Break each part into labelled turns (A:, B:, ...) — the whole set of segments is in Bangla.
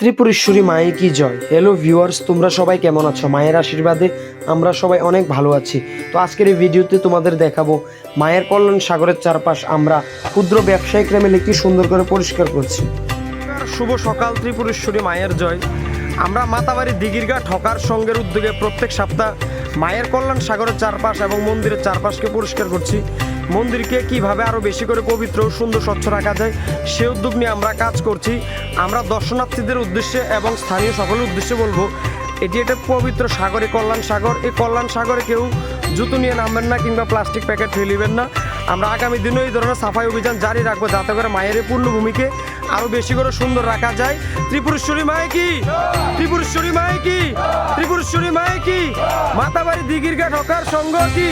A: ত্রিপুরেশ্বরী মায়ে কি জয়। হ্যালো ভিউয়ার্স, তোমরা সবাই কেমন আছো? মায়ের আশীর্বাদে আমরা সবাই অনেক ভালো আছি। তো আজকের এই ভিডিওতে তোমাদের দেখাবো মায়ের কল্যাণ সাগরের চারপাশ আমরা ক্ষুদ্র ব্যবসায়িকরা মিলে কি সুন্দর করে পরিষ্কার করছি। শুভ সকাল, ত্রিপুরেশ্বরী মায়ের জয়। আমরা মাতাবাড়ি দিঘিরঘাট হকার সংঘের উদ্যোগে প্রত্যেক সপ্তাহ মায়ের কল্যাণ সাগরের চারপাশ এবং মন্দিরের চারপাশকে পরিষ্কার করছি। মন্দিরকে কিভাবে আরও বেশি করে পবিত্র সুন্দর স্বচ্ছ রাখা যায় সে উদ্যোগ নিয়ে আমরা কাজ করছি। আমরা দর্শনার্থীদের উদ্দেশ্যে এবং স্থানীয় সকলের উদ্দেশ্যে বলবো, এটি একটা পবিত্র সাগরে কল্যাণ সাগর। এই কল্যাণ সাগরে কেউ জুতো নিয়ে নামবেন না কিংবা প্লাস্টিক প্যাকেট ফেলিবেন না। আমরা আগামী দিনেও এই ধরনের সাফাই অভিযান জারি রাখবো যাতে করে মায়ের এই পূর্ণভূমিকে আরও বেশি করে সুন্দর রাখা যায়। ত্রিপুরেশ্বরী মায়ে কি, ত্রিপুরেশ্বরী মায়ে কি, ত্রিপুরেশ্বরী মায়ে কি। মাতাবাড়ি দিঘিরঘাট হকার সংঘ কি,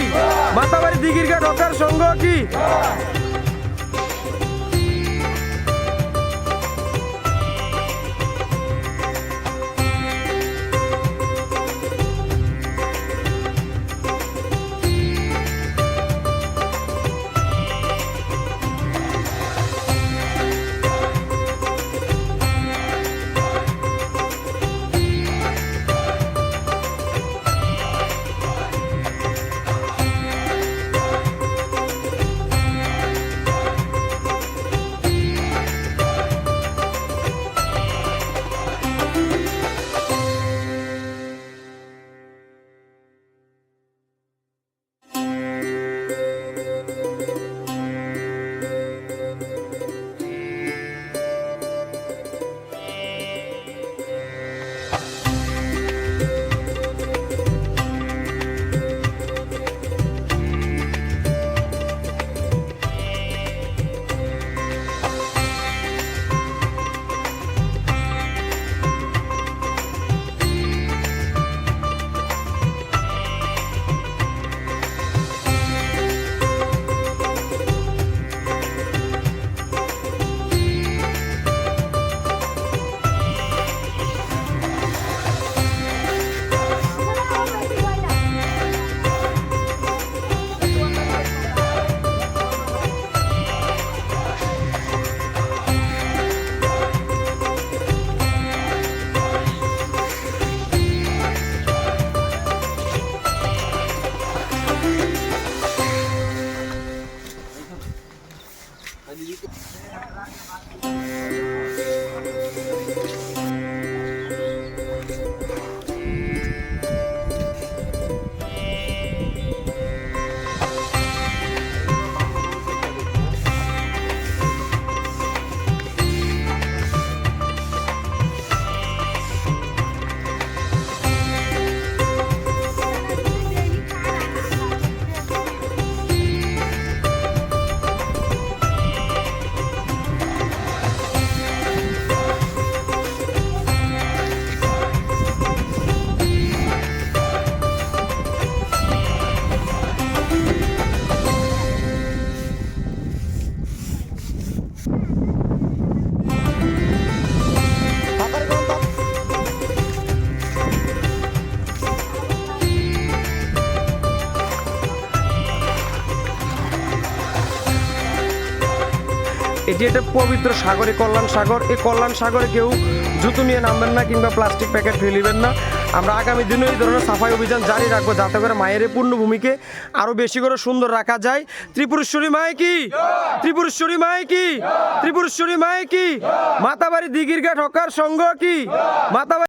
A: মাতাবাড়ি দিঘিরঘাট হকার সংঘ কি। এটি একটা পবিত্র সাগরে কল্যাণ সাগর। এই কল্যাণ সাগরে কেউ জুতো নিয়ে নামবেন না কিংবা প্লাস্টিক প্যাকেট ফেলিবেন না। আমরা আগামী দিনেও এই ধরনের সাফাই অভিযান জারি রাখবো যাতে করে মায়ের এই পূর্ণভূমিকে আরও বেশি করে সুন্দর রাখা যায়। ত্রিপুরেশ্বরী মায়ে কি, ত্রিপুরেশ্বরী মায়ে কি, ত্রিপুরেশ্বরী মায়ে কি। মাতাবাড়ি দিঘিরঘাট হকার সংঘ কি, মাতাবাড়ি